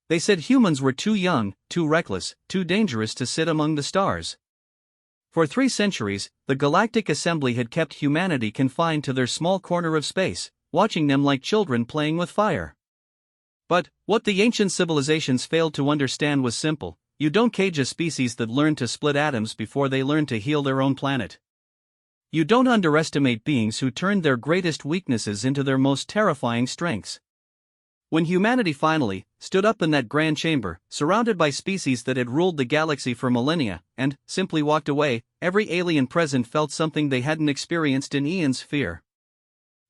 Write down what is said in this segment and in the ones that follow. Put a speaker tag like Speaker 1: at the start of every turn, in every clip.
Speaker 1: They said humans were too young, too reckless, too dangerous to sit among the stars. For 3 centuries, the Galactic Assembly had kept humanity confined to their small corner of space, watching them like children playing with fire. But what the ancient civilizations failed to understand was simple: you don't cage a species that learned to split atoms before they learned to heal their own planet. You don't underestimate beings who turned their greatest weaknesses into their most terrifying strengths. When humanity finally stood up in that grand chamber, surrounded by species that had ruled the galaxy for millennia, and simply walked away, every alien present felt something they hadn't experienced in eons: fear.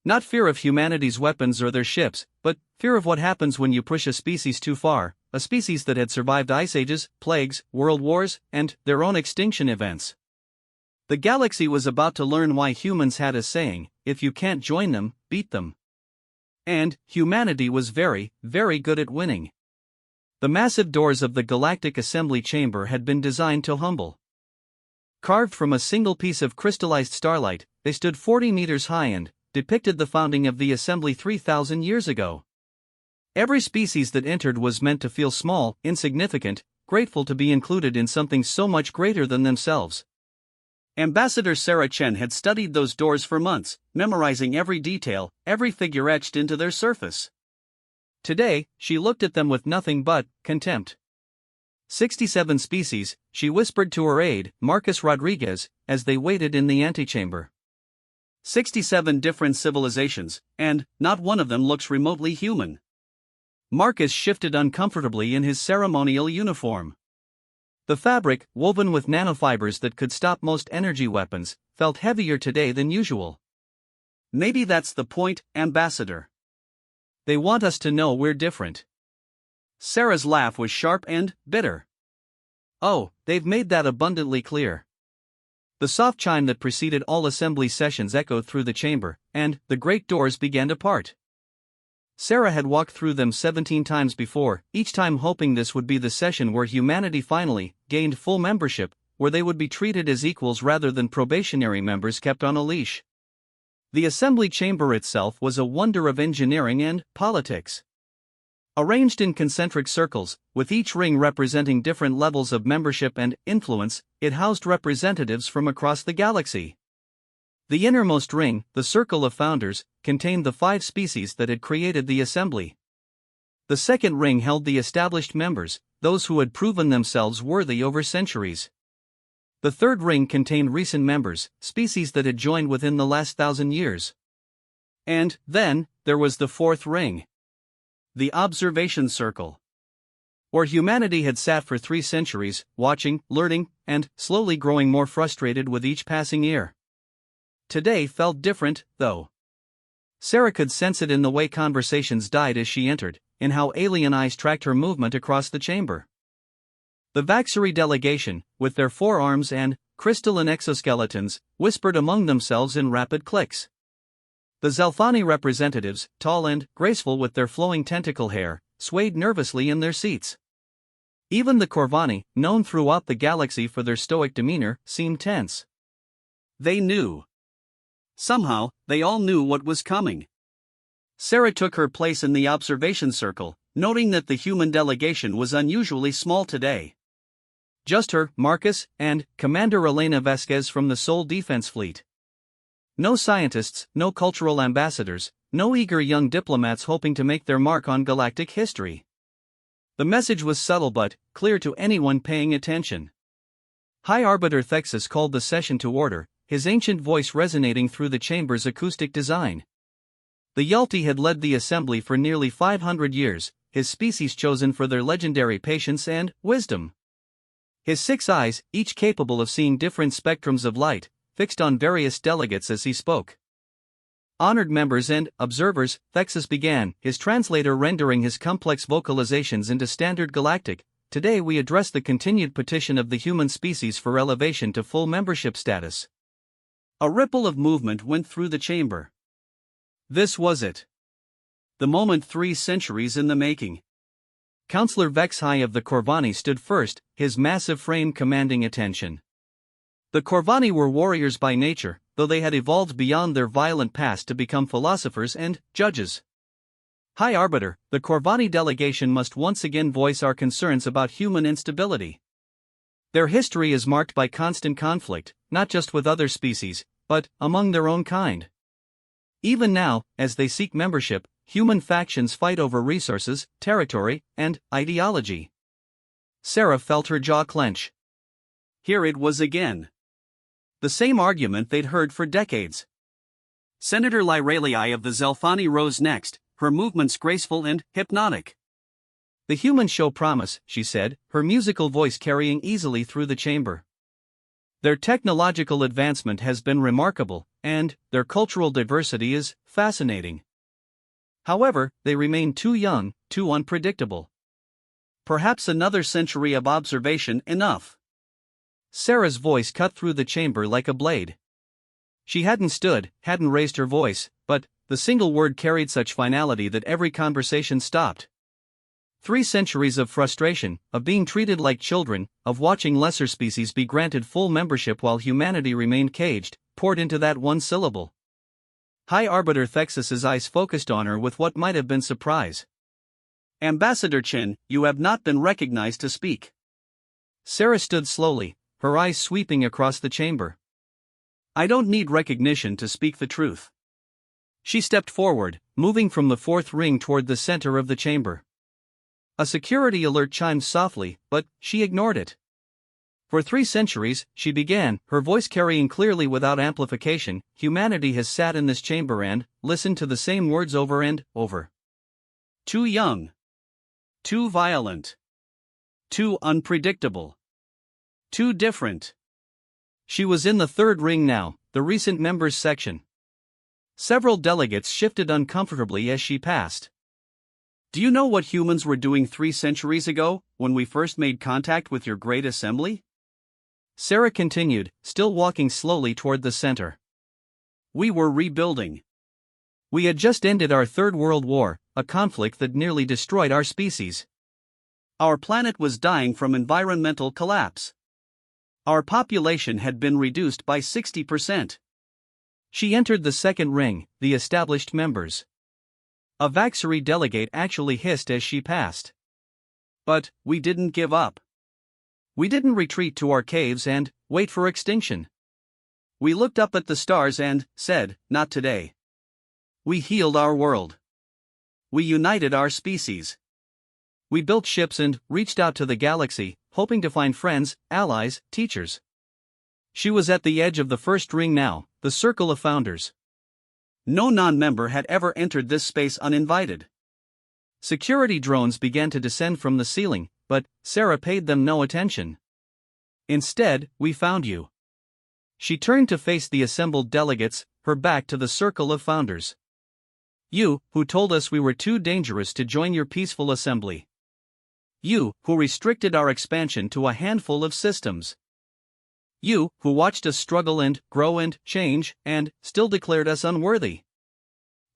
Speaker 1: Not fear of humanity's weapons or their ships, but fear of what happens when you push a species too far, a species that had survived ice ages, plagues, world wars, and their own extinction events. The galaxy was about to learn why humans had a saying: if you can't join them, beat them. And humanity was very, very good at winning. The massive doors of the Galactic Assembly Chamber had been designed to humble. Carved from a single piece of crystallized starlight, they stood 40 meters high and depicted the founding of the Assembly 3,000 years ago. Every species that entered was meant to feel small, insignificant, grateful to be included in something so much greater than themselves. Ambassador Sarah Chen had studied those doors for months, memorizing every detail, every figure etched into their surface. Today, she looked at them with nothing but contempt. 67 species, she whispered to her aide, Marcus Rodriguez, as they waited in the antechamber. 67 different civilizations, and not one of them looks remotely human. Marcus shifted uncomfortably in his ceremonial uniform. The fabric, woven with nanofibers that could stop most energy weapons, felt heavier today than usual. Maybe that's the point, Ambassador. They want us to know we're different. Sarah's laugh was sharp and bitter. Oh, they've made that abundantly clear. The soft chime that preceded all assembly sessions echoed through the chamber, and the great doors began to part. Sarah had walked through them 17 times before, each time hoping this would be the session where humanity finally gained full membership, where they would be treated as equals rather than probationary members kept on a leash. The assembly chamber itself was a wonder of engineering and politics. Arranged in concentric circles, with each ring representing different levels of membership and influence, it housed representatives from across the galaxy. The innermost ring, the Circle of Founders, contained the 5 species that had created the assembly. The second ring held the established members, those who had proven themselves worthy over centuries. The third ring contained recent members, species that had joined within the last 1,000 years. And then, there was the fourth ring. The Observation Circle. Where humanity had sat for 3 centuries, watching, learning, and slowly growing more frustrated with each passing year. Today felt different, though. Sarah could sense it in the way conversations died as she entered, in how alien eyes tracked her movement across the chamber. The Vaxari delegation, with their forearms and crystalline exoskeletons, whispered among themselves in rapid clicks. The Zelfani representatives, tall and graceful with their flowing tentacle hair, swayed nervously in their seats. Even the Corvani, known throughout the galaxy for their stoic demeanor, seemed tense. They knew. Somehow, they all knew what was coming. Sarah took her place in the observation circle, noting that the human delegation was unusually small today. Just her, Marcus, and Commander Elena Vasquez from the Sol Defense Fleet. No scientists, no cultural ambassadors, no eager young diplomats hoping to make their mark on galactic history. The message was subtle but clear to anyone paying attention. High Arbiter Thexus called the session to order, his ancient voice resonating through the chamber's acoustic design. The Yalti had led the assembly for nearly 500 years, his species chosen for their legendary patience and wisdom. His 6 eyes, each capable of seeing different spectrums of light, fixed on various delegates as he spoke. Honored members and observers, Thexus began, his translator rendering his complex vocalizations into standard galactic. Today we address the continued petition of the human species for elevation to full membership status. A ripple of movement went through the chamber. This was it. The moment 3 centuries in the making. Counselor Vexhai of the Corvani stood first, his massive frame commanding attention. The Corvani were warriors by nature, though they had evolved beyond their violent past to become philosophers and judges. High Arbiter, the Corvani delegation must once again voice our concerns about human instability. Their history is marked by constant conflict, not just with other species, but among their own kind. Even now, as they seek membership, human factions fight over resources, territory, and ideology. Sarah felt her jaw clench. Here it was again. The same argument they'd heard for decades. Senator Lyralii of the Zelfani rose next, her movements graceful and hypnotic. "The humans show promise," she said, her musical voice carrying easily through the chamber. "Their technological advancement has been remarkable, and their cultural diversity is fascinating. However, they remain too young, too unpredictable. Perhaps another century of observation enough." Sarah's voice cut through the chamber like a blade. She hadn't raised her voice, but the single word carried such finality that every conversation stopped. 3 centuries of frustration, of being treated like children, of watching lesser species be granted full membership while humanity remained caged, poured into that one syllable. High Arbiter Thexus's eyes focused on her with what might have been surprise. "Ambassador Chen, you have not been recognized to speak." Sarah stood slowly, her eyes sweeping across the chamber. "I don't need recognition to speak the truth." She stepped forward, moving from the 4th ring toward the center of the chamber. A security alert chimed softly, but she ignored it. "For 3 centuries," she began, her voice carrying clearly without amplification, "humanity has sat in this chamber and listened to the same words over and over. Too young. Too violent. Too unpredictable. Too different." She was in the 3rd ring now, the recent members section. Several delegates shifted uncomfortably as she passed. "Do you know what humans were doing 3 centuries ago, when we first made contact with your great assembly?" Sarah continued, still walking slowly toward the center. "We were rebuilding. We had just ended our 3rd World War, a conflict that nearly destroyed our species. Our planet was dying from environmental collapse. Our population had been reduced by 60%. She entered the 2nd ring, the established members. A Vaxari delegate actually hissed as she passed. "But we didn't give up. We didn't retreat to our caves and wait for extinction. We looked up at the stars and said, 'Not today.' We healed our world. We united our species. We built ships and reached out to the galaxy, hoping to find friends, allies, teachers." She was at the edge of the 1st ring now, the circle of founders. No non-member had ever entered this space uninvited. Security drones began to descend from the ceiling, but Sarah paid them no attention. "Instead, we found you." She turned to face the assembled delegates, her back to the circle of founders. "You, who told us we were too dangerous to join your peaceful assembly. You, who restricted our expansion to a handful of systems. You, who watched us struggle and grow and change, and still declared us unworthy."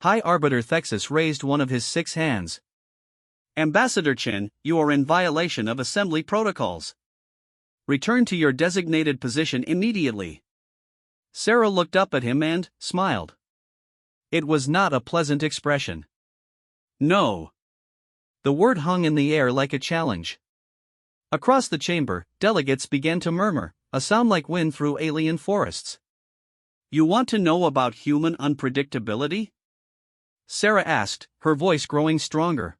Speaker 1: High Arbiter Thexus raised one of his 6 hands. "Ambassador Chen, you are in violation of assembly protocols. Return to your designated position immediately." Sarah looked up at him and smiled. It was not a pleasant expression. "No." The word hung in the air like a challenge. Across the chamber, delegates began to murmur, a sound like wind through alien forests. "You want to know about human unpredictability?" Sarah asked, her voice growing stronger.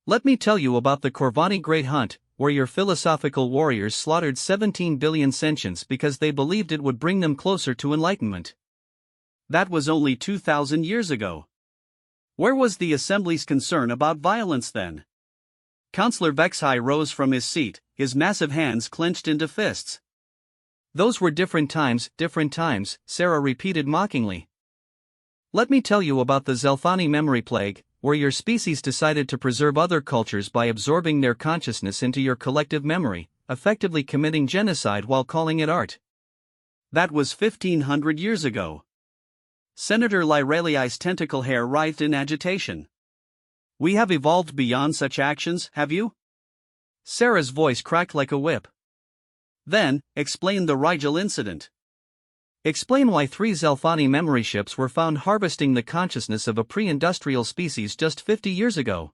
Speaker 1: "Let me tell you about the Corvani Great Hunt, where your philosophical warriors slaughtered 17 billion sentients because they believed it would bring them closer to enlightenment. That was only 2,000 years ago. Where was the Assembly's concern about violence then?" Councillor Vexhai rose from his seat, his massive hands clenched into fists. "Those were different times," Sarah repeated mockingly. "Let me tell you about the Zelfani memory plague, where your species decided to preserve other cultures by absorbing their consciousness into your collective memory, effectively committing genocide while calling it art. That was 1,500 years ago." Senator Lyralii's tentacle hair writhed in agitation. "We have evolved beyond such actions, have you?" Sarah's voice cracked like a whip. "Then, explain the Rigel incident." Explain why 3 Zelfani memory ships were found harvesting the consciousness of a pre-industrial species just 50 years ago.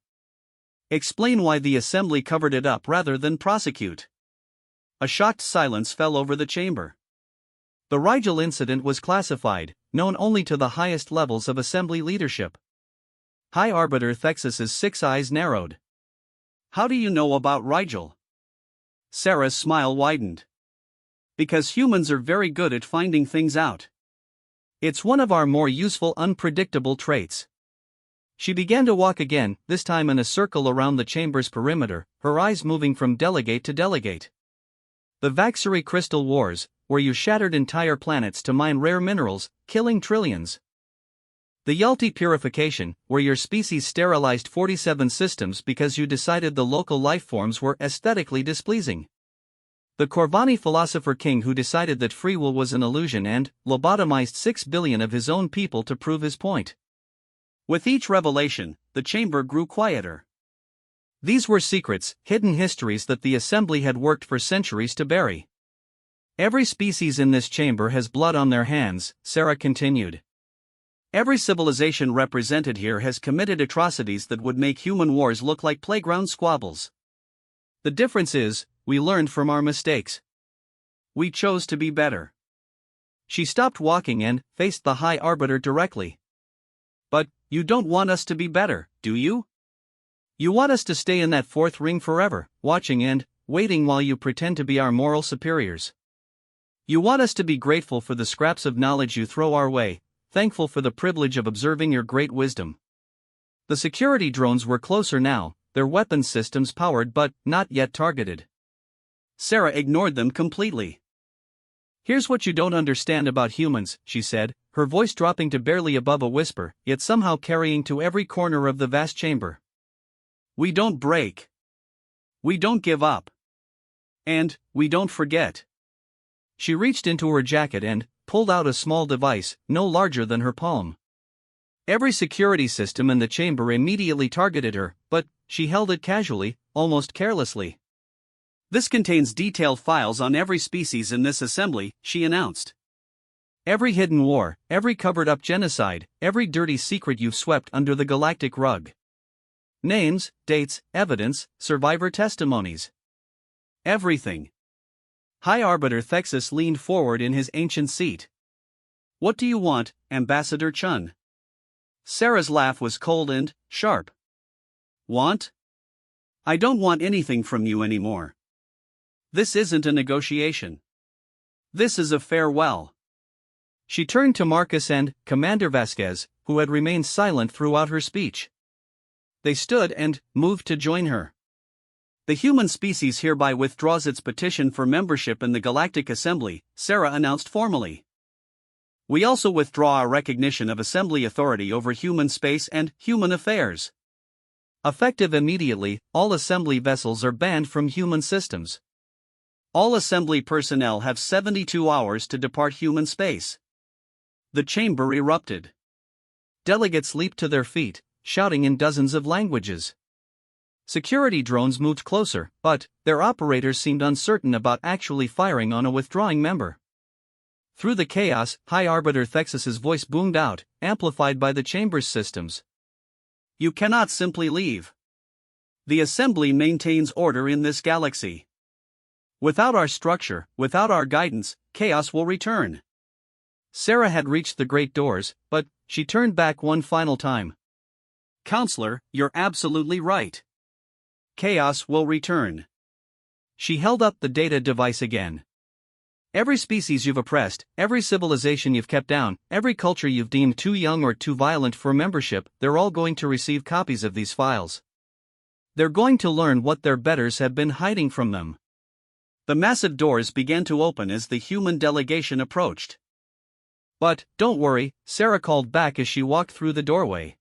Speaker 1: Explain why the assembly covered it up rather than prosecute. A shocked silence fell over the chamber. The Rigel incident was classified, known only to the highest levels of assembly leadership. High Arbiter Thexus's 6 eyes narrowed. How do you know about Rigel? Sarah's smile widened. Because humans are very good at finding things out. It's one of our more useful unpredictable traits. She began to walk again, this time in a circle around the chamber's perimeter, her eyes moving from delegate to delegate. The Vaxery Crystal Wars, where you shattered entire planets to mine rare minerals, killing trillions. The Yalti Purification, where your species sterilized 47 systems because you decided the local lifeforms were aesthetically displeasing. The Corvani philosopher king who decided that free will was an illusion and lobotomized 6 billion of his own people to prove his point. With each revelation, the chamber grew quieter. These were secrets, hidden histories that the assembly had worked for centuries to bury. Every species in this chamber has blood on their hands, Sarah continued. Every civilization represented here has committed atrocities that would make human wars look like playground squabbles. The difference is, we learned from our mistakes. We chose to be better. She stopped walking and faced the High Arbiter directly. But, you don't want us to be better, do you? You want us to stay in that fourth ring forever, watching and waiting while you pretend to be our moral superiors. You want us to be grateful for the scraps of knowledge you throw our way, thankful for the privilege of observing your great wisdom. The security drones were closer now, their weapons systems powered but not yet targeted. Sarah ignored them completely. Here's what you don't understand about humans, she said, her voice dropping to barely above a whisper, yet somehow carrying to every corner of the vast chamber. We don't break. We don't give up. And, we don't forget. She reached into her jacket and pulled out a small device, no larger than her palm. Every security system in the chamber immediately targeted her, but she held it casually, almost carelessly. This contains detailed files on every species in this assembly, she announced. Every hidden war, every covered-up genocide, every dirty secret you've swept under the galactic rug. Names, dates, evidence, survivor testimonies. Everything. High Arbiter Thexus leaned forward in his ancient seat. What do you want, Ambassador Chun? Sarah's laugh was cold and sharp. Want? I don't want anything from you anymore. This isn't a negotiation. This is a farewell. She turned to Marcus and Commander Vasquez, who had remained silent throughout her speech. They stood and moved to join her. The human species hereby withdraws its petition for membership in the Galactic Assembly, Sarah announced formally. We also withdraw our recognition of Assembly authority over human space and human affairs. Effective immediately, all Assembly vessels are banned from human systems. All Assembly personnel have 72 hours to depart human space. The chamber erupted. Delegates leaped to their feet, shouting in dozens of languages. Security drones moved closer, but their operators seemed uncertain about actually firing on a withdrawing member. Through the chaos, High Arbiter Thexus's voice boomed out, amplified by the chamber's systems. You cannot simply leave. The Assembly maintains order in this galaxy. Without our structure, without our guidance, chaos will return. Sarah had reached the great doors, but she turned back one final time. Counselor, you're absolutely right. Chaos will return. She held up the data device again. Every species you've oppressed, every civilization you've kept down, every culture you've deemed too young or too violent for membership, they're all going to receive copies of these files. They're going to learn what their betters have been hiding from them. The massive doors began to open as the human delegation approached. But, don't worry, Sarah called back as she walked through the doorway.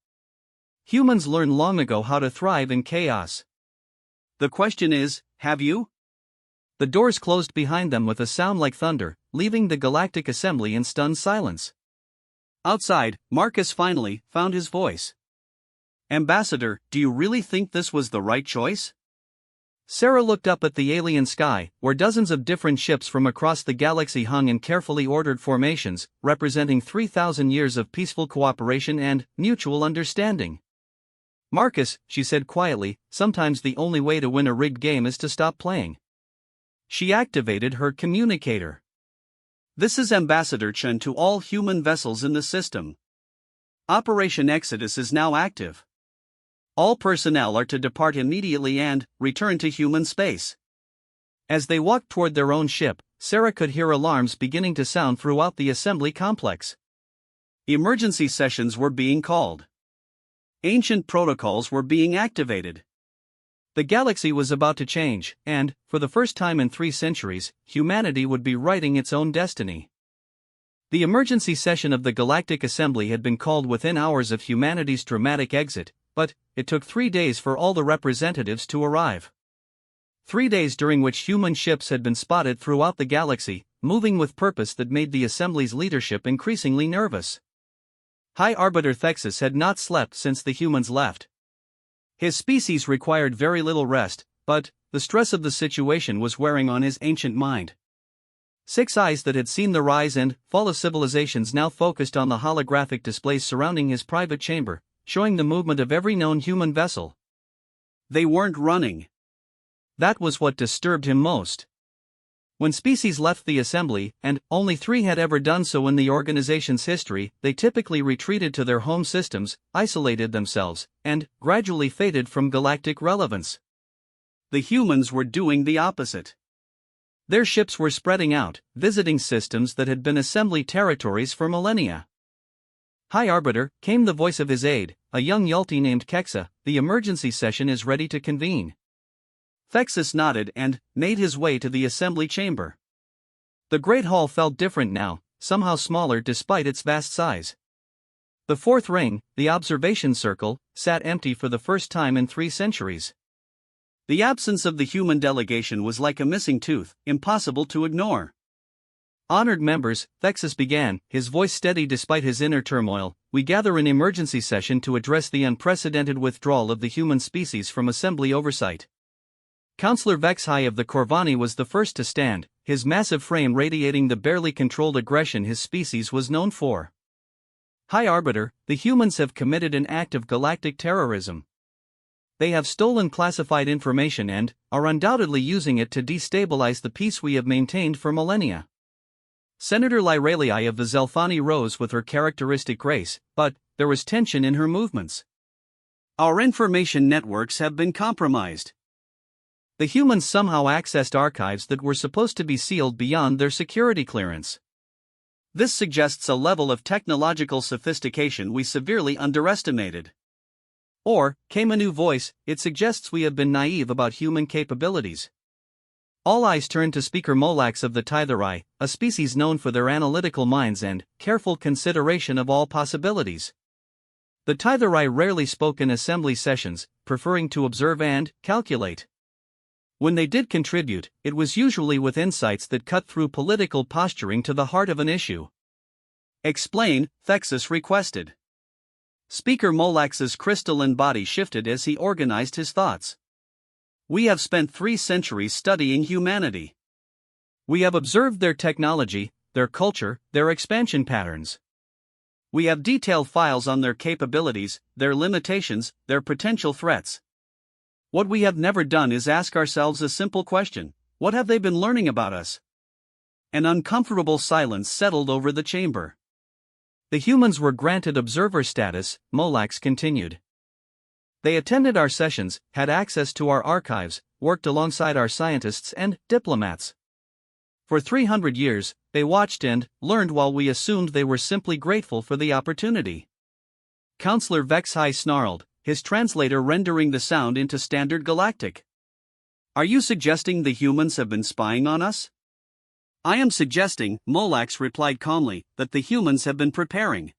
Speaker 1: Humans learned long ago how to thrive in chaos. The question is, have you? The doors closed behind them with a sound like thunder, leaving the Galactic Assembly in stunned silence. Outside, Marcus finally found his voice. Ambassador, do you really think this was the right choice? Sarah looked up at the alien sky, where dozens of different ships from across the galaxy hung in carefully ordered formations, representing 3,000 years of peaceful cooperation and mutual understanding. "Marcus," she said quietly, "sometimes the only way to win a rigged game is to stop playing." She activated her communicator. "This is Ambassador Chen to all human vessels in the system. Operation Exodus is now active. All personnel are to depart immediately and return to human space." As they walked toward their own ship, Sarah could hear alarms beginning to sound throughout the assembly complex. Emergency sessions were being called. Ancient protocols were being activated. The galaxy was about to change, and, for the first time in 3 centuries, humanity would be writing its own destiny. The emergency session of the Galactic Assembly had been called within hours of humanity's dramatic exit, but it took 3 days for all the representatives to arrive. 3 days during which human ships had been spotted throughout the galaxy, moving with purpose that made the Assembly's leadership increasingly nervous. High Arbiter Thexus had not slept since the humans left. His species required very little rest, but the stress of the situation was wearing on his ancient mind. 6 eyes that had seen the rise and fall of civilizations now focused on the holographic displays surrounding his private chamber, showing the movement of every known human vessel. They weren't running. That was what disturbed him most. When species left the assembly, and only 3 had ever done so in the organization's history, they typically retreated to their home systems, isolated themselves, and gradually faded from galactic relevance. The humans were doing the opposite. Their ships were spreading out, visiting systems that had been assembly territories for millennia. "High Arbiter," came the voice of his aide, a young Yulti named Kexa, "the emergency session is ready to convene." Thexus nodded and made his way to the assembly chamber. The great hall felt different now, somehow smaller despite its vast size. The 4th ring, the observation circle, sat empty for the first time in 3 centuries. The absence of the human delegation was like a missing tooth, impossible to ignore. "Honored members," Thexus began, his voice steady despite his inner turmoil, "we gather in emergency session to address the unprecedented withdrawal of the human species from assembly oversight." Counselor Vexhai of the Corvani was the first to stand, his massive frame radiating the barely controlled aggression his species was known for. "High Arbiter, the humans have committed an act of galactic terrorism. They have stolen classified information and are undoubtedly using it to destabilize the peace we have maintained for millennia." Senator Lyralii of the Zelfani rose with her characteristic grace, but there was tension in her movements. "Our information networks have been compromised. The humans somehow accessed archives that were supposed to be sealed beyond their security clearance. This suggests a level of technological sophistication we severely underestimated." Or, came a new voice, "it suggests we have been naive about human capabilities." All eyes turned to Speaker Molax of the Titheri, a species known for their analytical minds and careful consideration of all possibilities. The Titheri rarely spoke in assembly sessions, preferring to observe and calculate. When they did contribute, it was usually with insights that cut through political posturing to the heart of an issue. "Explain," Thexus requested. Speaker Molax's crystalline body shifted as he organized his thoughts. "We have spent 3 centuries studying humanity. We have observed their technology, their culture, their expansion patterns. We have detailed files on their capabilities, their limitations, their potential threats. What we have never done is ask ourselves a simple question: what have they been learning about us?" An uncomfortable silence settled over the chamber. "The humans were granted observer status," Molax continued. "They attended our sessions, had access to our archives, worked alongside our scientists and diplomats. For 300 years, they watched and learned while we assumed they were simply grateful for the opportunity." Counselor Vexhai snarled, his translator rendering the sound into standard galactic. "Are you suggesting the humans have been spying on us?" "I am suggesting," Molax replied calmly, "that the humans have been preparing.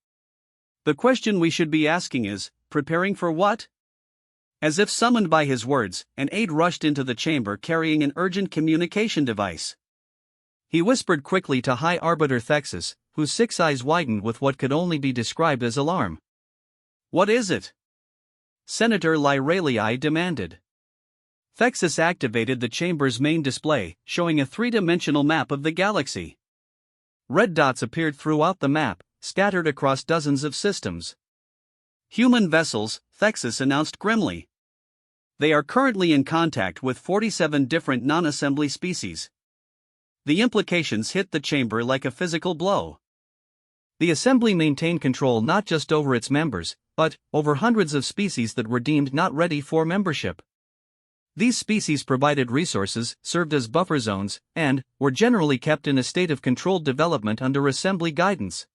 Speaker 1: The question we should be asking is, preparing for what?" As if summoned by his words, an aide rushed into the chamber carrying an urgent communication device. He whispered quickly to High Arbiter Thexus, whose 6 eyes widened with what could only be described as alarm. "What is it?" Senator Lyralii demanded. Thexus activated the chamber's main display, showing a three-dimensional map of the galaxy. Red dots appeared throughout the map, scattered across dozens of systems. Human vessels, Thexus announced grimly. They are currently in contact with 47 different non-assembly species. The implications hit the chamber like a physical blow. The assembly maintained control not just over its members, but over hundreds of species that were deemed not ready for membership. These species provided resources, served as buffer zones, and were generally kept in a state of controlled development under assembly guidance.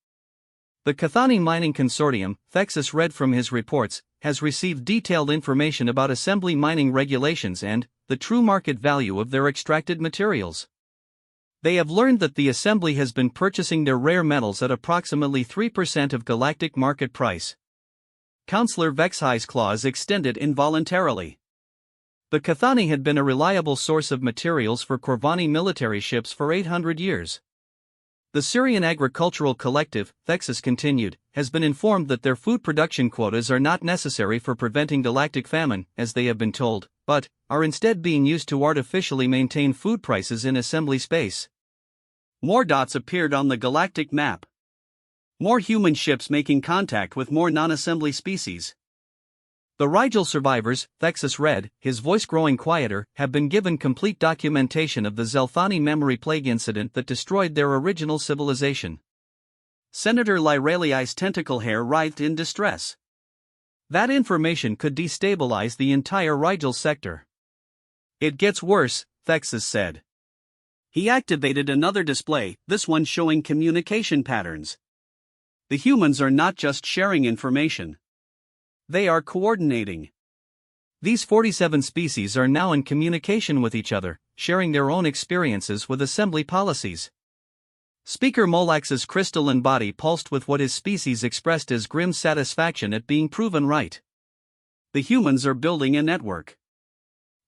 Speaker 1: The Cathani Mining Consortium, Thexus read from his reports, has received detailed information about assembly mining regulations and the true market value of their extracted materials. They have learned that the assembly has been purchasing their rare metals at approximately 3% of galactic market price. Counselor Vexhi's clause extended involuntarily. The Cathani had been a reliable source of materials for Corvani military ships for 800 years. The Syrian Agricultural Collective, Thexus continued, has been informed that their food production quotas are not necessary for preventing galactic famine, as they have been told, but are instead being used to artificially maintain food prices in assembly space. More dots appeared on the galactic map. More human ships making contact with more non-assembly species. The Rigel survivors, Thexus read, his voice growing quieter, have been given complete documentation of the Zelthani memory plague incident that destroyed their original civilization. Senator Lyraliai's tentacle hair writhed in distress. That information could destabilize the entire Rigel sector. It gets worse, Thexus said. He activated another display, this one showing communication patterns. The humans are not just sharing information. They are coordinating. These 47 species are now in communication with each other, sharing their own experiences with assembly policies. Speaker Molax's crystalline body pulsed with what his species expressed as grim satisfaction at being proven right. The humans are building a network.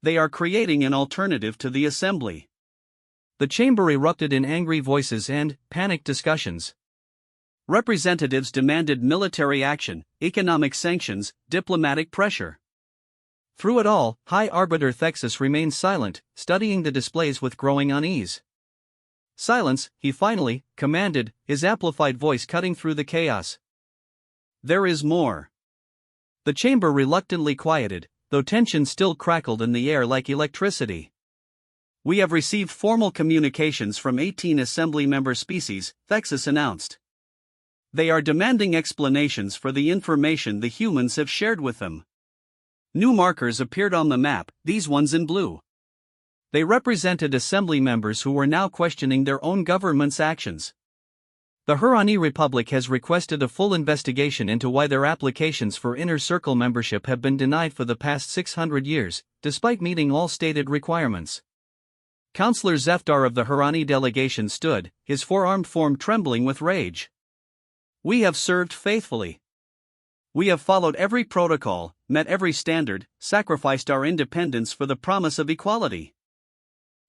Speaker 1: They are creating an alternative to the assembly. The chamber erupted in angry voices and panicked discussions. Representatives demanded military action, economic sanctions, diplomatic pressure. Through it all, High Arbiter Thexus remained silent, studying the displays with growing unease. Silence, he finally commanded, his amplified voice cutting through the chaos. There is more. The chamber reluctantly quieted, though tension still crackled in the air like electricity. We have received formal communications from 18 assembly member species, Thexus announced. They are demanding explanations for the information the humans have shared with them. New markers appeared on the map, these ones in blue. They represented assembly members who were now questioning their own government's actions. The Hurani Republic has requested a full investigation into why their applications for Inner Circle membership have been denied for the past 600 years, despite meeting all stated requirements. Counselor Zefdar of the Hurani delegation stood, his forearmed form trembling with rage. We have served faithfully. We have followed every protocol, met every standard, sacrificed our independence for the promise of equality.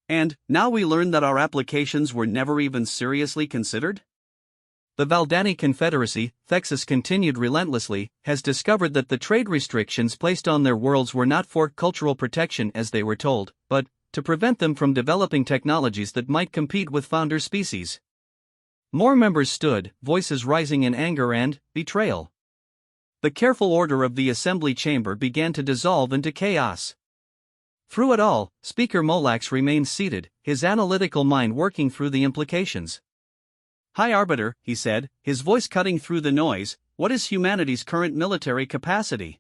Speaker 1: And now we learn that our applications were never even seriously considered? The Valdani Confederacy, Thexus continued relentlessly, has discovered that the trade restrictions placed on their worlds were not for cultural protection as they were told, but to prevent them from developing technologies that might compete with founder species. More members stood, voices rising in anger and betrayal. The careful order of the assembly chamber began to dissolve into chaos. Through it all, Speaker Molax remained seated, his analytical mind working through the implications. High Arbiter, he said, his voice cutting through the noise, what is humanity's current military capacity?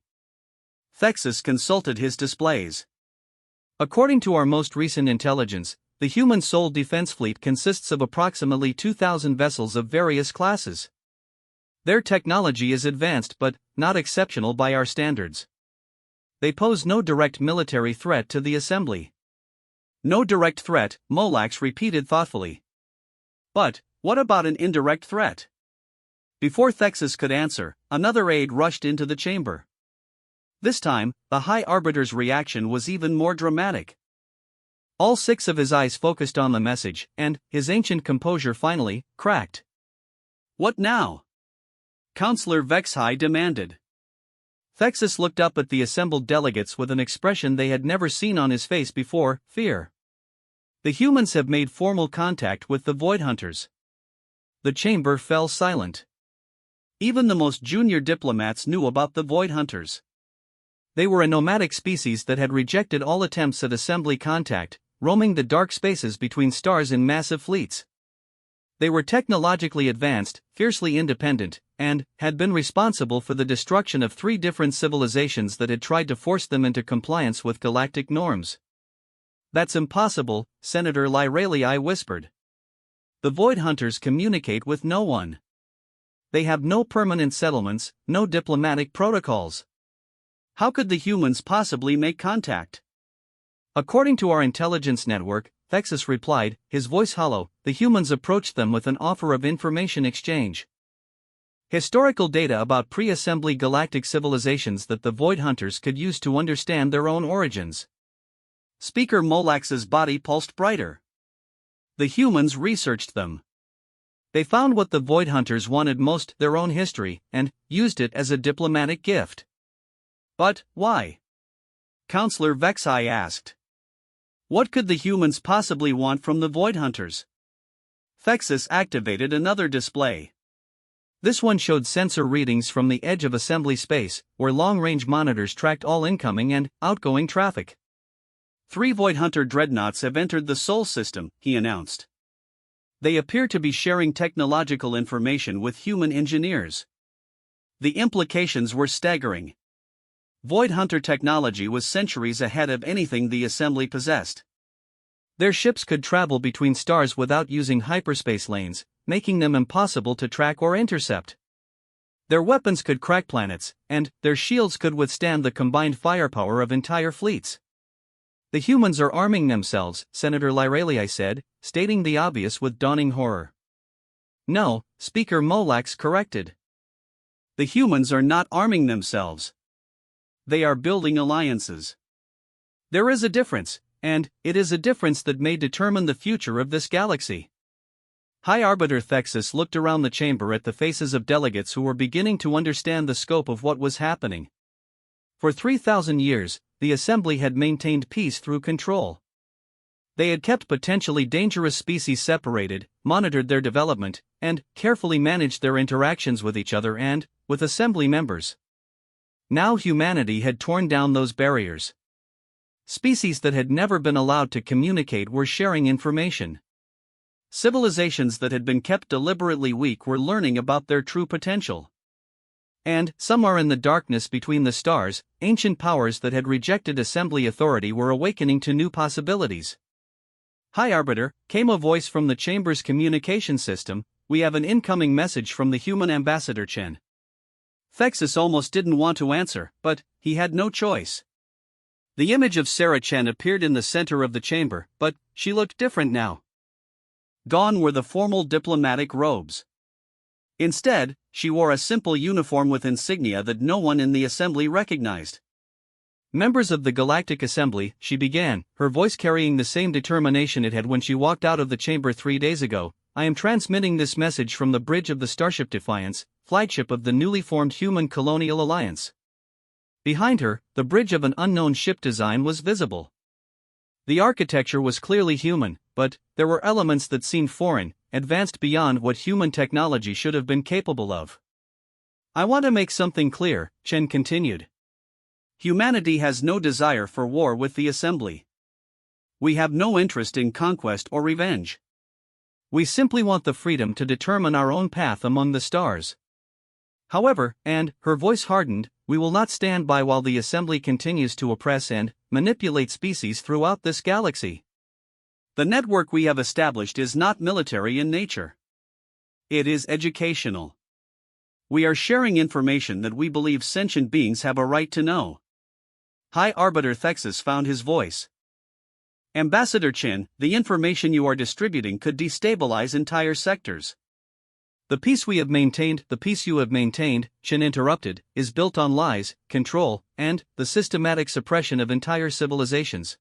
Speaker 1: Thexus consulted his displays. According to our most recent intelligence, the human soul defense fleet consists of approximately 2,000 vessels of various classes. Their technology is advanced but not exceptional by our standards. They pose no direct military threat to the assembly. No direct threat, Molax repeated thoughtfully. But what about an indirect threat? Before Thexus could answer, another aide rushed into the chamber. This time, the High Arbiter's reaction was even more dramatic. All 6 of his eyes focused on the message, and his ancient composure finally cracked. What now? Counselor Vexhi demanded. Thexus looked up at the assembled delegates with an expression they had never seen on his face before: fear. The humans have made formal contact with the Void Hunters. The chamber fell silent. Even the most junior diplomats knew about the Void Hunters. They were a nomadic species that had rejected all attempts at assembly contact, roaming the dark spaces between stars in massive fleets. They were technologically advanced, fiercely independent, and had been responsible for the destruction of 3 different civilizations that had tried to force them into compliance with galactic norms. "That's impossible," Senator Lyralii whispered. "The Void Hunters communicate with no one. They have no permanent settlements, no diplomatic protocols. How could the humans possibly make contact?" "According to our intelligence network," Thexus replied, his voice hollow, "the humans approached them with an offer of information exchange. Historical data about pre-assembly galactic civilizations that the Void Hunters could use to understand their own origins." Speaker Molax's body pulsed brighter. "The humans researched them. They found what the Void Hunters wanted most, their own history, and used it as a diplomatic gift." "But why?" Counselor Vexai asked. "What could the humans possibly want from the Void Hunters?" Thexus activated another display. This one showed sensor readings from the edge of assembly space, where long-range monitors tracked all incoming and outgoing traffic. 3 Void Hunter dreadnoughts have entered the Sol system," he announced. "They appear to be sharing technological information with human engineers." The implications were staggering. Void Hunter technology was centuries ahead of anything the Assembly possessed. Their ships could travel between stars without using hyperspace lanes, making them impossible to track or intercept. Their weapons could crack planets, and their shields could withstand the combined firepower of entire fleets. "The humans are arming themselves," Senator Lyralii said, stating the obvious with dawning horror. "No," Speaker Molax corrected. "The humans are not arming themselves. They are building alliances. There is a difference, and it is a difference that may determine the future of this galaxy." High Arbiter Thexus looked around the chamber at the faces of delegates who were beginning to understand the scope of what was happening. For 3,000 years, the Assembly had maintained peace through control. They had kept potentially dangerous species separated, monitored their development, and carefully managed their interactions with each other and with Assembly members. Now humanity had torn down those barriers. Species that had never been allowed to communicate were sharing information. Civilizations that had been kept deliberately weak were learning about their true potential. And, somewhere in the darkness between the stars, ancient powers that had rejected assembly authority were awakening to new possibilities. "High Arbiter," came a voice from the chamber's communication system, "we have an incoming message from the human ambassador Chen." Thexus almost didn't want to answer, but he had no choice. The image of Sarah Chen appeared in the center of the chamber, but she looked different now. Gone were the formal diplomatic robes. Instead, she wore a simple uniform with insignia that no one in the assembly recognized. "Members of the Galactic Assembly," she began, her voice carrying the same determination it had when she walked out of the chamber 3 days ago, "I am transmitting this message from the bridge of the starship Defiance, flagship of the newly formed Human Colonial Alliance." Behind her, the bridge of an unknown ship design was visible. The architecture was clearly human, but there were elements that seemed foreign, advanced beyond what human technology should have been capable of. "I want to make something clear," Chen continued. "Humanity has no desire for war with the Assembly. We have no interest in conquest or revenge. We simply want the freedom to determine our own path among the stars. However," and her voice hardened, "we will not stand by while the Assembly continues to oppress and manipulate species throughout this galaxy. The network we have established is not military in nature. It is educational. We are sharing information that we believe sentient beings have a right to know." High Arbiter Thexus found his voice. "Ambassador Chen, the information you are distributing could destabilize entire sectors." "The peace we have maintained, the peace you have maintained," Chen interrupted, "is built on lies, control, and the systematic suppression of entire civilizations."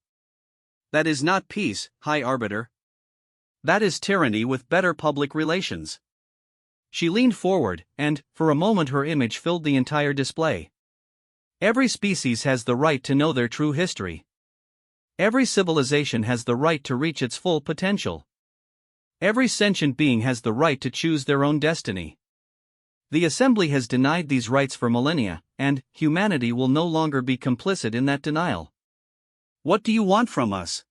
Speaker 1: "That is not peace, High Arbiter. That is tyranny with better public relations." She leaned forward, and, for a moment her image filled the entire display. Every species has the right to know their true history. Every civilization has the right to reach its full potential. Every sentient being has the right to choose their own destiny. The Assembly has denied these rights for millennia, and humanity will no longer be complicit in that denial.
Speaker 2: What do you want from us?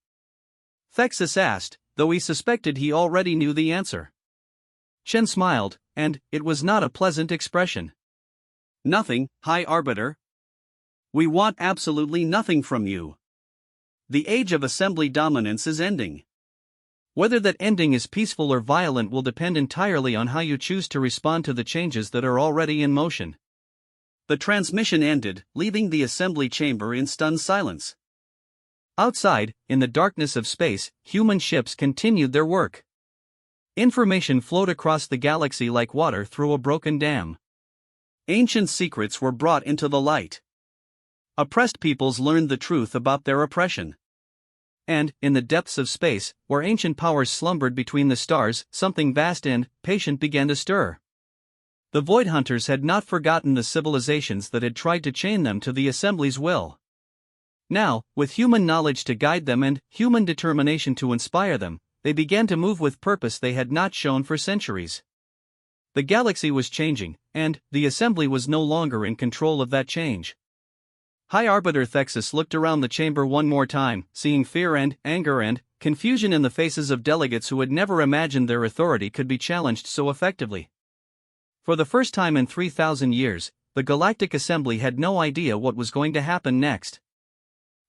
Speaker 1: Thexus asked, though he suspected he already knew the answer. Chen smiled, and it was not a pleasant expression.
Speaker 2: Nothing, High Arbiter. We want absolutely nothing from you. The age of Assembly dominance is ending.
Speaker 1: Whether that ending is peaceful or violent will depend entirely on how you choose to respond to the changes that are already in motion.
Speaker 2: The transmission ended, leaving the Assembly chamber in stunned silence.
Speaker 1: Outside, in the darkness of space, human ships continued their work. Information flowed across the galaxy like water through a broken dam.
Speaker 2: Ancient secrets were brought into the light. Oppressed peoples learned the truth about their oppression.
Speaker 1: And, in the depths of space, where ancient powers slumbered between the stars, something vast and patient began to stir. The Void Hunters had not forgotten the civilizations that had tried to chain them to the Assembly's will. Now, with human knowledge to guide them and human determination to inspire them, they began to move with purpose they had not shown for centuries. The galaxy was changing, and the Assembly was no longer in control of that change. High Arbiter Thexus looked around the chamber one more time, seeing fear and anger and confusion in the faces of delegates who had never imagined their authority could be challenged so effectively. For the first time in 3,000 years, the Galactic Assembly had no idea what was going to happen next.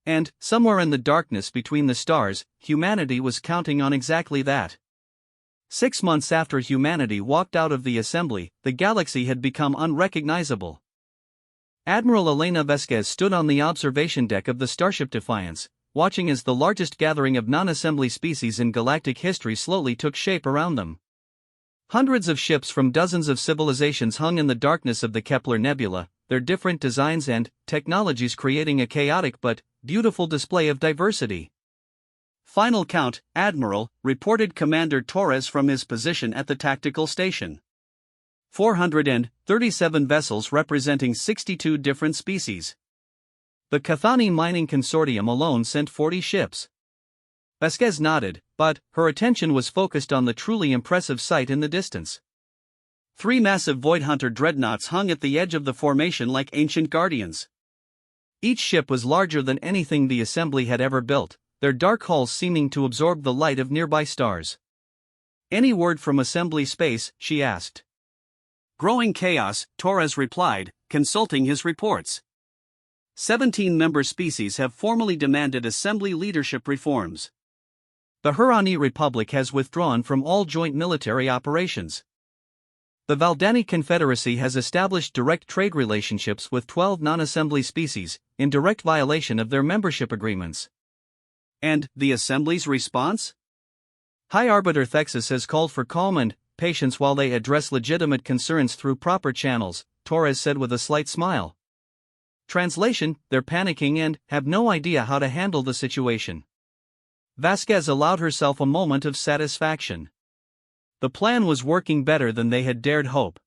Speaker 1: And, somewhere in the darkness between the stars, humanity was counting on exactly that. 6 months after humanity walked out of the Assembly, the galaxy had become unrecognizable. Admiral Elena Vasquez stood on the observation deck of the starship Defiance, watching as the largest gathering of non-assembly species in galactic history slowly took shape around them. Hundreds of ships from dozens of civilizations hung in the darkness of the Kepler Nebula, their different designs and technologies creating a chaotic but beautiful display of diversity.
Speaker 2: Final count, Admiral, reported Commander Torres from his position at the tactical station. 437 vessels representing 62 different species. The Cathani Mining Consortium alone sent 40 ships. Vasquez nodded, but her attention was focused on the truly impressive sight in the distance. 3 massive Void Hunter dreadnoughts hung at the edge of the formation like ancient guardians. Each ship was larger than anything the Assembly had ever built, their dark hulls seeming to absorb the light of nearby stars. "Any word from Assembly space?" she asked. Growing chaos, Torres replied, consulting his reports. 17 member species have formally demanded Assembly leadership reforms.
Speaker 1: The Hurani Republic has withdrawn from all joint military operations. The Valdani Confederacy has established direct trade relationships with 12 non-assembly species, in direct violation of their membership agreements.
Speaker 2: And the Assembly's response?
Speaker 1: High Arbiter Thexus has called for calm and patience while they address legitimate concerns through proper channels, Torres said with a slight smile. Translation: they're panicking and have no idea how to handle the situation. Vasquez allowed herself a moment of satisfaction. The plan was working better than they had dared hope.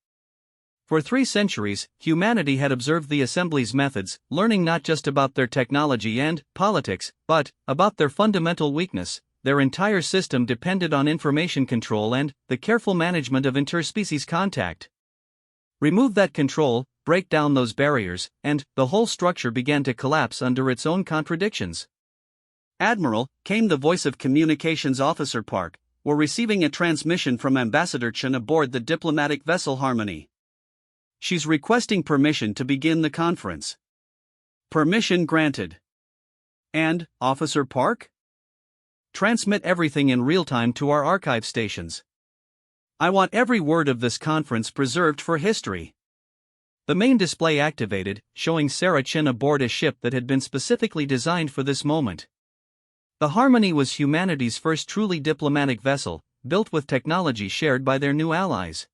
Speaker 1: For 3 centuries, humanity had observed the Assembly's methods, learning not just about their technology and politics, but about their fundamental weakness. Their entire system depended on information control and the careful management of interspecies contact. Remove that control, break down those barriers, and the whole structure began to collapse under its own contradictions.
Speaker 2: "Admiral," came the voice of Communications Officer Park, "we're receiving a transmission from Ambassador Chen aboard the diplomatic vessel Harmony. She's requesting permission to begin the conference." "Permission granted." "And, Officer Park?"
Speaker 1: "Transmit everything in real time to our archive stations. I want every word of this conference preserved for history." The main display activated, showing Sarah Chin aboard a ship that had been specifically designed for this moment. The Harmony was humanity's first truly diplomatic vessel, built with technology shared by their new allies.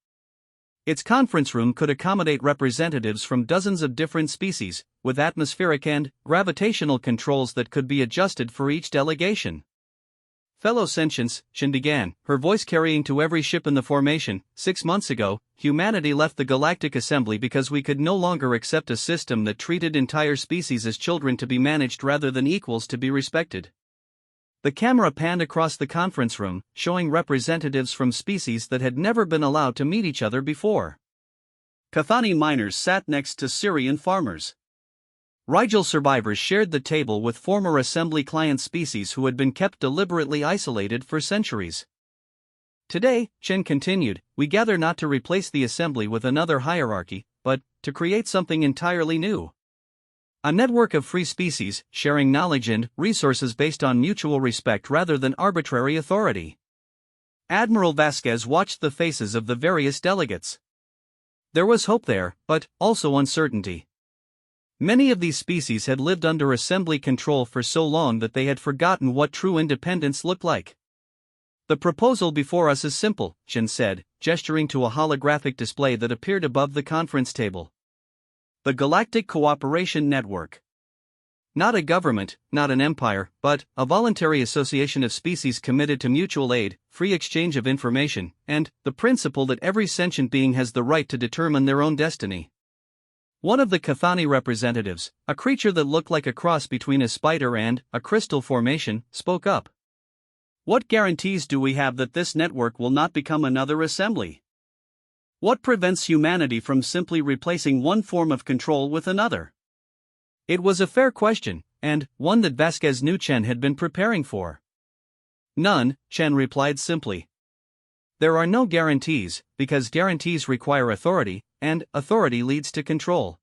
Speaker 1: Its conference room could accommodate representatives from dozens of different species, with atmospheric and gravitational controls that could be adjusted for each delegation.
Speaker 2: Fellow sentients, Chen began, her voice carrying to every ship in the formation. 6 months ago, humanity left the Galactic Assembly because we could no longer accept a system that treated entire species as children to be managed rather than equals to be respected. The camera panned across the conference room, showing representatives from species that had never been allowed to meet each other before. Cathani miners sat next to Syrian farmers. Rigel survivors shared the table with former assembly client species who had been kept deliberately isolated for centuries. Today, Chen continued, we gather not to replace the assembly with another hierarchy, but to create something entirely new. A network of free species, sharing knowledge and resources based on mutual respect rather than arbitrary authority. Admiral Vasquez watched the faces of the various delegates. There was hope there, but also uncertainty. Many of these species had lived under assembly control for so long that they had forgotten what true independence looked like. The proposal before us is simple, Chen said, gesturing to a holographic display that appeared above the conference table. The Galactic Cooperation Network. Not a government, not an empire, but a voluntary association of species committed to mutual aid, free exchange of information, and the principle that every sentient being has the right to determine their own destiny. One of the Cathani representatives, a creature that looked like a cross between a spider and a crystal formation, spoke up. What guarantees do we have that this network will not become another assembly? What prevents humanity from simply replacing one form of control with another? It was a fair question, and one that Vasquez knew Chen had been preparing for. None, Chen replied simply. There are no guarantees, because guarantees require authority, and authority leads to control.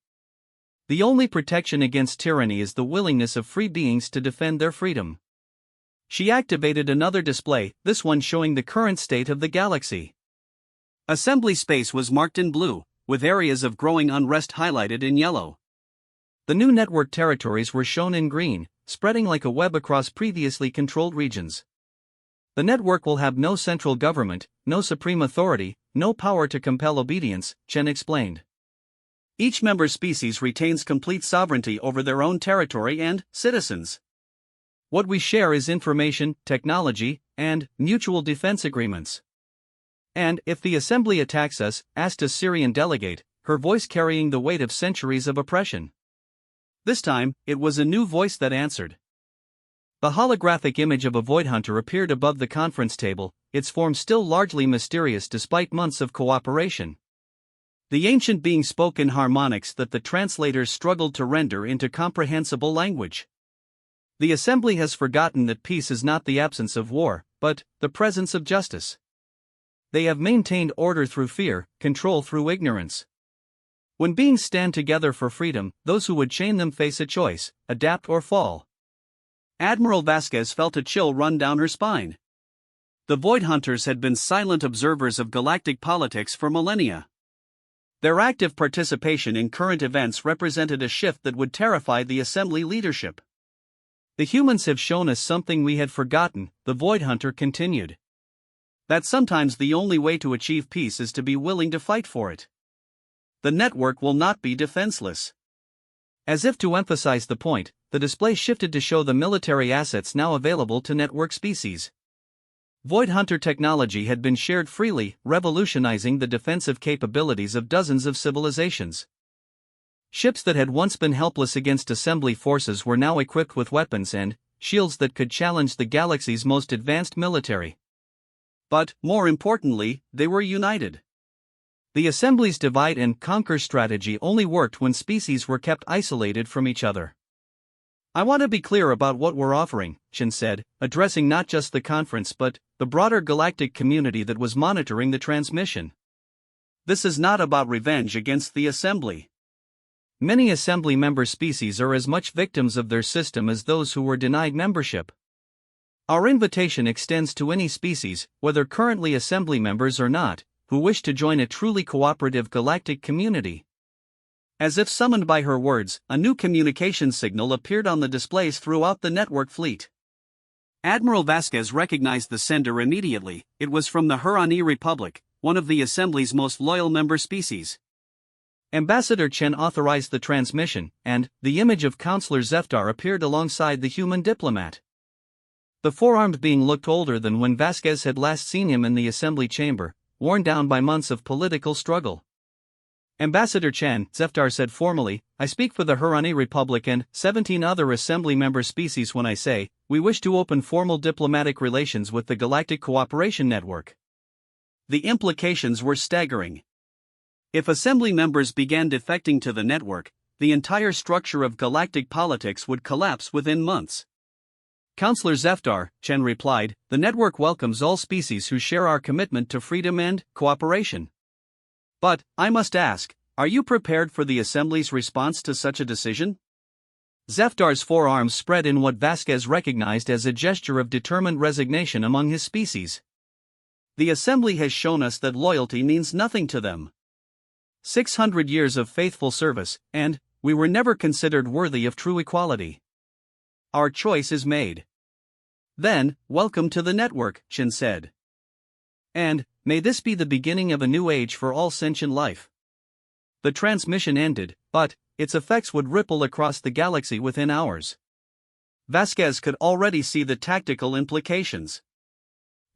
Speaker 2: The only protection against tyranny is the willingness of free beings to defend their freedom. She activated another display, this one showing the current state of the galaxy. Assembly space was marked in blue, with areas of growing unrest highlighted in yellow. The new network territories were shown in green, spreading like a web across previously controlled regions. The network will have no central government, no supreme authority, no power to compel obedience, Chen explained. Each member species retains complete sovereignty over their own territory and citizens. What we share is information, technology, and mutual defense agreements. And if the assembly attacks us, asked a Syrian delegate, her voice carrying the weight of centuries of oppression. This time, it was a new voice that answered. The holographic image of a void hunter appeared above the conference table, its form still largely mysterious despite months of cooperation. The ancient being spoke in harmonics that the translators struggled to render into comprehensible language. The assembly has forgotten that peace is not the absence of war, but the presence of justice. They have maintained order through fear, control through ignorance. When beings stand together for freedom, those who would chain them face a choice, adapt or fall. Admiral Vasquez felt a chill run down her spine. The Void Hunters had been silent observers of galactic politics for millennia. Their active participation in current events represented a shift that would terrify the Assembly leadership. The humans have shown us something we had forgotten, the Void Hunter continued. That sometimes the only way to achieve peace is to be willing to fight for it. The network will not be defenseless. As if to emphasize the point, the display shifted to show the military assets now available to network species. Void Hunter technology had been shared freely, revolutionizing the defensive capabilities of dozens of civilizations. Ships that had once been helpless against assembly forces were now equipped with weapons and shields that could challenge the galaxy's most advanced military. But, more importantly, they were united. The assembly's divide and conquer strategy only worked when species were kept isolated from each other. I want to be clear about what we're offering, Chen said, addressing not just the conference but the broader galactic community that was monitoring the transmission. This is not about revenge against the assembly. Many assembly member species are as much victims of their system as those who were denied membership. Our invitation extends to any species, whether currently assembly members or not, who wish to join a truly cooperative galactic community. As if summoned by her words, a new communication signal appeared on the displays throughout the network fleet. Admiral Vasquez recognized the sender immediately. It was from the Hurani Republic, one of the Assembly's most loyal member species. Ambassador Chen authorized the transmission, and the image of Counselor Zeftar appeared alongside the human diplomat. The four-armed being looked older than when Vasquez had last seen him in the assembly chamber, worn down by months of political struggle. Ambassador Chen, Zeftar said formally, I speak for the Hurani Republic and 17 other assembly member species when I say, we wish to open formal diplomatic relations with the Galactic Cooperation Network. The implications were staggering. If assembly members began defecting to the network, the entire structure of galactic politics would collapse within months. Counselor Zeftar, Chen replied, the network welcomes all species who share our commitment to freedom and cooperation. But, I must ask, are you prepared for the Assembly's response to such a decision? Zeftar's forearms spread in what Vasquez recognized as a gesture of determined resignation among his species. The Assembly has shown us that loyalty means nothing to them. 600 years of faithful service, and we were never considered worthy of true equality. Our choice is made. Then, welcome to the network, Chen said. And, may this be the beginning of a new age for all sentient life. The transmission ended, but its effects would ripple across the galaxy within hours. Vasquez could already see the tactical implications.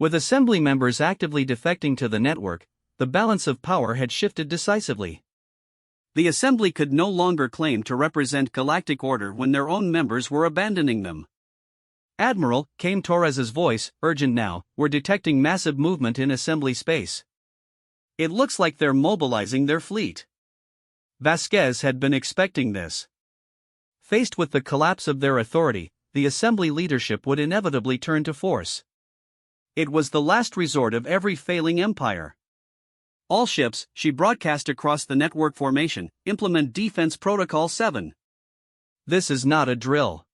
Speaker 2: With assembly members actively defecting to the network, the balance of power had shifted decisively. The assembly could no longer claim to represent galactic order when their own members were abandoning them. Admiral, came Torres's voice, urgent now, we're detecting massive movement in assembly space. It looks like they're mobilizing their fleet. Vasquez had been expecting this. Faced with the collapse of their authority, the assembly leadership would inevitably turn to force. It was the last resort of every failing empire. All ships, she broadcast across the network formation, implement Defense Protocol 7. This is not a drill.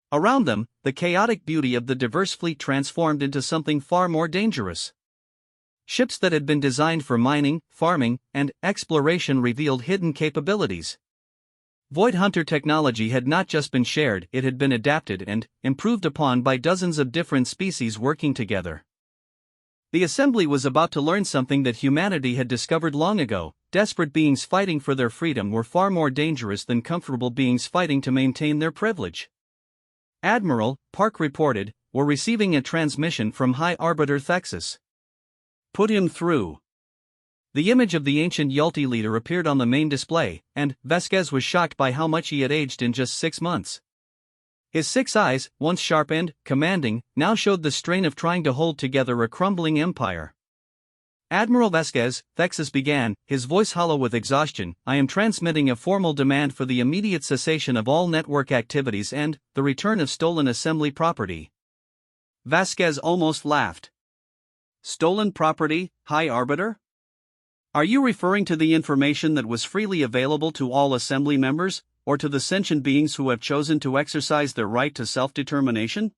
Speaker 2: Around them, the chaotic beauty of the diverse fleet transformed into something far more dangerous. Ships that had been designed for mining, farming, and exploration revealed hidden capabilities. Void Hunter technology had not just been shared, it had been adapted and improved upon by dozens of different species working together. The Assembly was about to learn something that humanity had discovered long ago: desperate beings fighting for their freedom were far more dangerous than comfortable beings fighting to maintain their privilege. Admiral, Park reported, we're receiving a transmission from High Arbiter Thexus. Put him through. The image of the ancient Yulti leader appeared on the main display, and Vasquez was shocked by how much he had aged in just 6 months. His 6 eyes, once sharp and commanding, now showed the strain of trying to hold together a crumbling empire. Admiral Vasquez, Thexus began, his voice hollow with exhaustion, I am transmitting a formal demand for the immediate cessation of all network activities and the return of stolen assembly property. Vasquez almost laughed. Stolen property, High Arbiter? Are you referring to the information that was freely available to all assembly members, or to the sentient beings who have chosen to exercise their right to self-determination?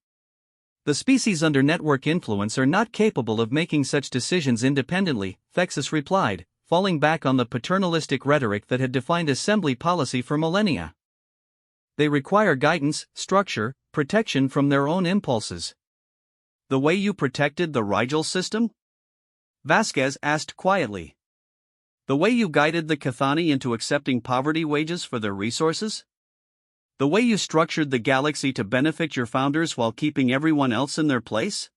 Speaker 2: The species under network influence are not capable of making such decisions independently, Thexus replied, falling back on the paternalistic rhetoric that had defined assembly policy for millennia. They require guidance, structure, protection from their own impulses. The way you protected the Rigel system? Vasquez asked quietly. The way you guided the Cathani into accepting poverty wages for their resources? The way you structured the galaxy to benefit your founders while keeping everyone else in their place?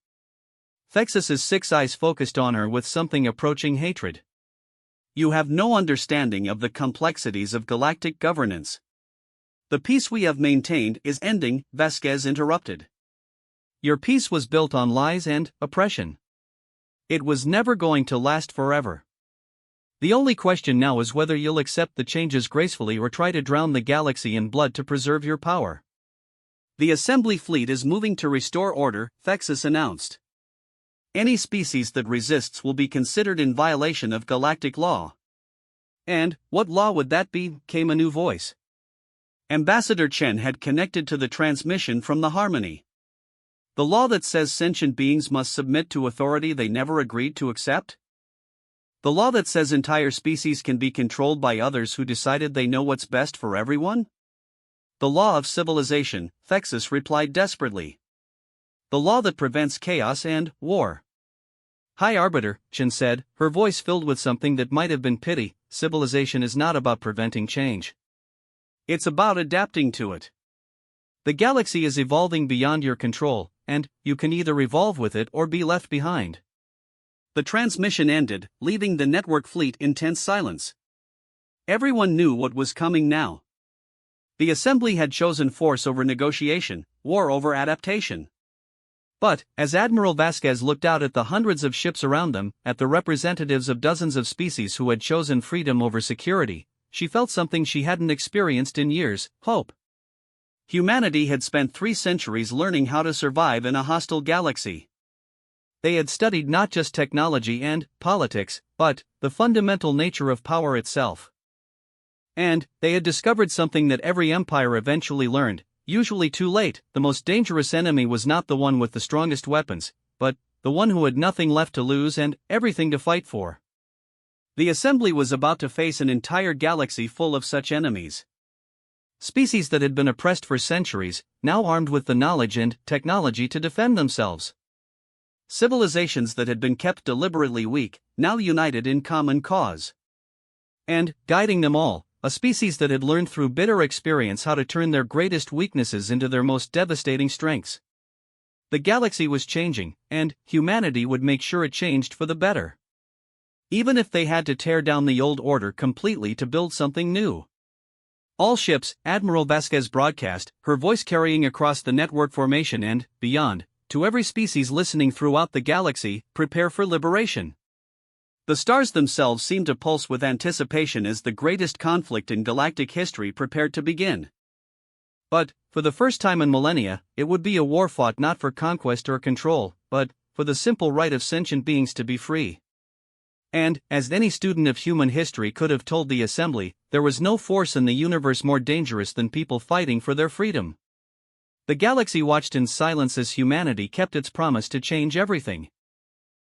Speaker 2: Thexus's 6 eyes focused on her with something approaching hatred. You have no understanding of the complexities of galactic governance. The peace we have maintained is ending, Vasquez interrupted. Your peace was built on lies and oppression. It was never going to last forever. The only question now is whether you'll accept the changes gracefully or try to drown the galaxy in blood to preserve your power. The assembly fleet is moving to restore order, Thexus announced. Any species that resists will be considered in violation of galactic law. And, what law would that be? Came a new voice. Ambassador Chen had connected to the transmission from the Harmony. The law that says sentient beings must submit to authority they never agreed to accept? The law that says entire species can be controlled by others who decided they know what's best for everyone? The law of civilization, Thexus replied desperately. The law that prevents chaos and war. High Arbiter, Chen said, her voice filled with something that might have been pity, civilization is not about preventing change. It's about adapting to it. The galaxy is evolving beyond your control,
Speaker 1: and you can either evolve with it or be left behind.
Speaker 2: The transmission ended, leaving the network fleet in tense silence. Everyone knew what was coming now. The assembly had chosen force over negotiation, war over adaptation.
Speaker 1: But, as Admiral Vasquez looked out at the hundreds of ships around them, at the representatives of dozens of species who had chosen freedom over security, she felt something she hadn't experienced in years: hope.
Speaker 2: Humanity had spent 3 centuries learning how to survive in a hostile galaxy.
Speaker 1: They had studied not just technology and politics, but the fundamental nature of power itself. And they had discovered something that every empire eventually learned, usually too late: the most dangerous enemy was not the one with the strongest weapons, but the one who had nothing left to lose and everything to fight for.
Speaker 2: The assembly was about to face an entire galaxy full of such enemies.
Speaker 1: Species that had been oppressed for centuries, now armed with the knowledge and technology to defend themselves.
Speaker 2: Civilizations that had been kept deliberately weak, now united in common cause.
Speaker 1: And, guiding them all, a species that had learned through bitter experience how to turn their greatest weaknesses into their most devastating strengths. The galaxy was changing, and humanity would make sure it changed for the better. Even if they had to tear down the old order completely to build something new. All ships, Admiral Vasquez broadcast, her voice carrying across the network formation and beyond, to every species listening throughout the galaxy: prepare for liberation.
Speaker 2: The stars themselves seemed to pulse with anticipation as the greatest conflict in galactic history prepared to begin.
Speaker 1: But, for the first time in millennia, it would be a war fought not for conquest or control, but for the simple right of sentient beings to be free. And, as any student of human history could have told the assembly, there was no force in the universe more dangerous than people fighting for their freedom. The galaxy watched in silence as humanity kept its promise to change everything.